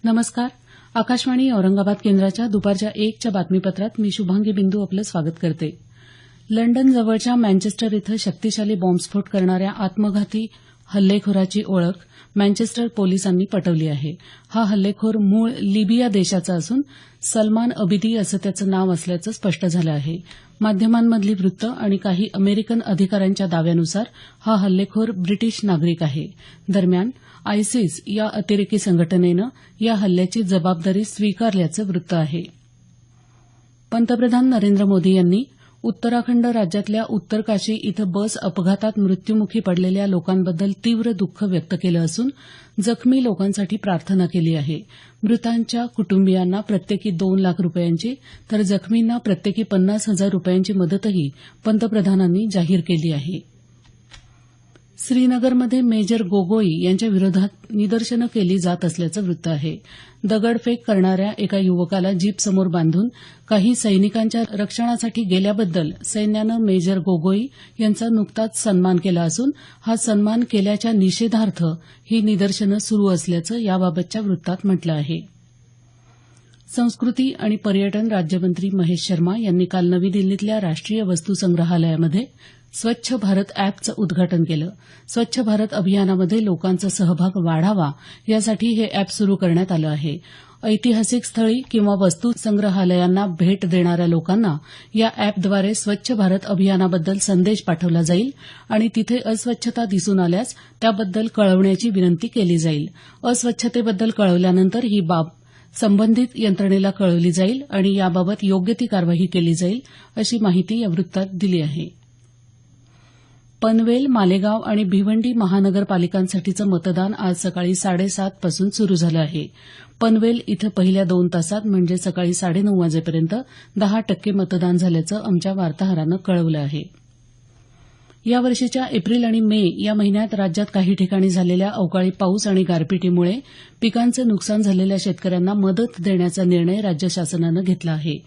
नमस्कार. आकाशवाणी औरंगाबाद केंद्राच्या दुपारच्या 1च्या बातमीपत्रात मी शुभांगी बिंदू आपलं स्वागत करते. लंडन जवळच्या मँचेस्टर इथं शक्तिशाली बॉम्बस्फोट करणाऱ्या आत्मघाती हल्लेखोराची ओळख मँचेस्टर पोलिसांनी पटवली आहे. हा हल्लेखोर मूळ लिबिया देशाचा असून सलमान अबिदी असं त्याचं नाव असल्याचं स्पष्ट झालं आहे. माध्यमांमधली वृत्तं आणि काही अमेरिकन अधिकाऱ्यांच्या दाव्यानुसार हा हल्लेखोर ब्रिटिश नागरिक आहे. दरम्यान आयसिस या अतिरेकी संघटनेनं या हल्ल्याची जबाबदारी स्वीकारल्याचं वृत्त आहे. पंतप्रधान नरेंद्र मोदी यांनी उत्तराखंड राज्यातल्या उत्तरकाशी इथं बस अपघातात मृत्यूमुखी पडलेल्या लोकांबद्दल तीव्र दुःख व्यक्त केलं असून जखमी लोकांसाठी प्रार्थना केली आहे. मृतांच्या कुटुंबियांना प्रत्येकी 2 लाख रुपयांची तर जखमींना प्रत्येकी 50,000 रुपयांची मदतही पंतप्रधानांनी जाहीर केली आहे. श्रीनगरमध्ये मेजर गोगोई यांच्या विरोधात निदर्शनं केली जात असल्याचं वृत्त आहे. दगडफेक करणाऱ्या एका युवकाला जीपसमोर बांधून काही सैनिकांच्या रक्षणासाठी गेल्याबद्दल सैन्यानं मेजर गोगोई यांचा नुकताच सन्मान केला असून हा सन्मान केल्याच्या निषेधार्थ ही निदर्शनं सुरू असल्याचं याबाबतच्या वृत्तात म्हटलं आहे. संस्कृती आणि पर्यटन राज्यमंत्री महेश शर्मा यांनी काल नवी दिल्लीतल्या राष्ट्रीय वस्तू संग्रहालयामध्ये स्वच्छ भारत अॅपचं उद्घाटन केलं. स्वच्छ भारत अभियानामध्ये लोकांचा सहभाग वाढावा यासाठी हे अॅप सुरू करण्यात आलं आहे. ऐतिहासिक स्थळी किंवा वस्तू संग्रहालयांना भेट देणाऱ्या लोकांना या अॅपद्वारे स्वच्छ भारत अभियानाबद्दल संदेश पाठवला जाईल आणि तिथे अस्वच्छता दिसून आल्यास त्याबद्दल कळवण्याची विनंती केली जाईल. अस्वच्छतेबद्दल कळवल्यानंतर ही बाब संबंधित यंत्रणेला कळवली जाईल आणि याबाबत योग्य ती कारवाई केली जाईल अशी माहिती या वृत्तात दिली आहे. पनवेल, मालेगाव आणि भिवंडी महानगरपालिकांसाठीचं मतदान आज सकाळी 7:30 पासून सुरू झालं आहे. पनवेल इथं पहिल्या 2 तासात म्हणजे सकाळी 9:30 वाजेपर्यंत 10% मतदान झाल्याचं आमच्या वार्ताहरानं कळवलं आहे. यावर्षीच्या एप्रिल आणि मे या महिन्यात राज्यात काही ठिकाणी झालेल्या अवकाळी पाऊस आणि गारपिटीमुळे पिकांचं नुकसान झालेल्या शेतकऱ्यांना मदत देण्याचा निर्णय राज्य शासनानं घेतला आहे.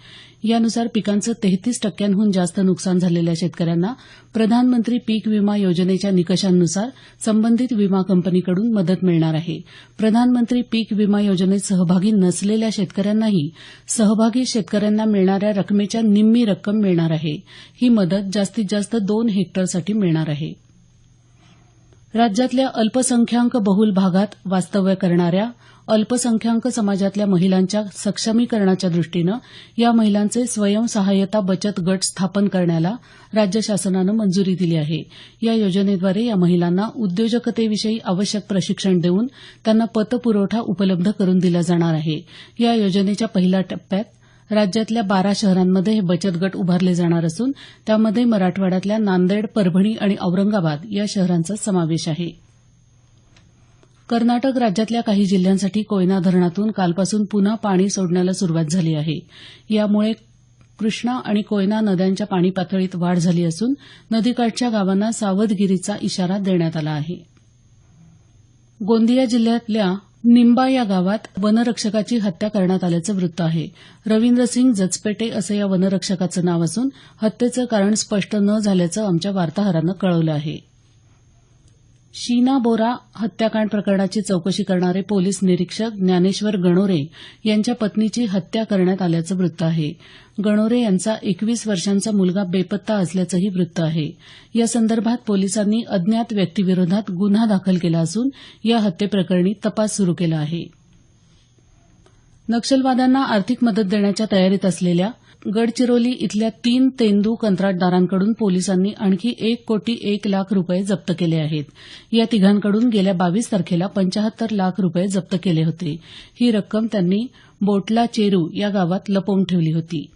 यानुसार पिकांचं 33%हून जास्त नुकसान झालेल्या शेतकऱ्यांना प्रधानमंत्री पीक विमा योजनेच्या निकषांनुसार संबंधित विमा कंपनीकडून मदत मिळणार आहे. प्रधानमंत्री पीक विमा योजनेत सहभागी नसलेल्या शेतकऱ्यांनाही सहभागी शेतकऱ्यांना मिळणाऱ्या रकमेच्या निम्मी रक्कम मिळणार आहे. ही मदत जास्तीत जास्त 2 हेक्टरसाठी मिळणार आहे. राज्यातल्या अल्पसंख्याक बहुल भागात वास्तव्य करणाऱ्या अल्पसंख्याक समाजातल्या महिलांच्या सक्षमीकरणाच्या दृष्टीनं या महिलांचे स्वयंसहाय्यता बचत गट स्थापन करण्याला राज्य शासनानं मंजुरी दिली आहे. या योजनेद्वारे या महिलांना उद्योजकतेविषयी आवश्यक प्रशिक्षण देऊन त्यांना पतपुरवठा उपलब्ध करून दिला जाणार आहे. या योजनेच्या पहिल्या टप्प्यात राज्यातल्या 12 शहरांमध्ये हे बचत गट उभारले जाणार असून त्यामध्ये मराठवाड्यातल्या नांदेड, परभणी आणि औरंगाबाद या शहरांचा समावेश आहे. कर्नाटक राज्यातल्या काही जिल्ह्यांसाठी कोयना धरणातून कालपासून पुन्हा पाणी सोडण्याला सुरुवात झाली आहे. यामुळे कृष्णा आणि कोयना नद्यांच्या पाणी पातळीत वाढ झाली असून नदीकाठच्या गावांना सावधगिरीचा इशारा देण्यात आला आहे. गोंदिया जिल्ह्यातल्या निंबा या गावात वनरक्षकाची हत्या करण्यात आल्याचं वृत्त आहे. रवींद्रसिंग जचपेटे असं या वनरक्षकाचं नाव असून हत्येचं कारण स्पष्ट न झाल्याचं आमच्या वार्ताहरानं कळवलं आहे. शीना बोरा हत्याकांड प्रकरणाची चौकशी करणारे पोलीस निरीक्षक ज्ञानेश्वर गणोरे यांच्या पत्नीची हत्या करण्यात आल्याचं वृत्त आहे. गणोरे यांचा 21 वर्षांचा मुलगा बेपत्ता असल्याचंही वृत्त आहे. या संदर्भात पोलिसांनी अज्ञात व्यक्तीविरोधात गुन्हा दाखल केला असून या हत्येप्रकरणी तपास सुरू केला आहे. नक्षलवाद्यांना आर्थिक मदत देण्याच्या तयारीत असलेल्या गडचिरोली इथल्या 3 तेंदू कंत्राटदारांकडून पोलिसांनी आणखी 1 कोटी 1 लाख रुपये जप्त केले आहेत. या तिघांकडून गेल्या 22 तारखेला 75 लाख रुपये जप्त केले होते. ही रक्कम त्यांनी बोटला चेरू या गावात लपवून ठेवली होती.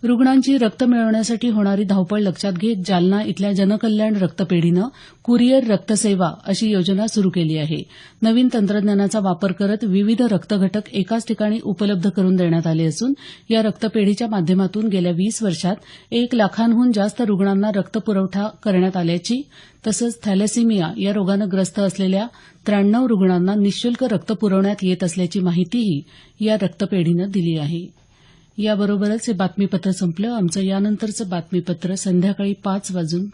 रुग्णांची रक्त मिळवण्यासाठी होणारी धावपळ लक्षात घेत जालना इथल्या जनकल्याण रक्तपेढीनं कुरिअर रक्तसेवा अशी योजना सुरू केली आहे. नवीन तंत्रज्ञानाचा वापर करत विविध रक्तघटक एकाच ठिकाणी उपलब्ध करून देण्यात आले असून या रक्तपेढीच्या माध्यमातून गेल्या 20 वर्षात 1 लाखांहून जास्त रुग्णांना रक्तपुरवठा करण्यात आल्याची तसंच थॅलेसिमिया या रोगानं ग्रस्त असलेल्या 93 रुग्णांना निःशुल्क रक्त पुरवण्यात येत असल्याची माहितीही या रक्तपेढीनं दिली आहे. याबरोबरच हे बातमीपत्र संपलं. आमचं यानंतरचं बातमीपत्र संध्याकाळी 5:25 वाजून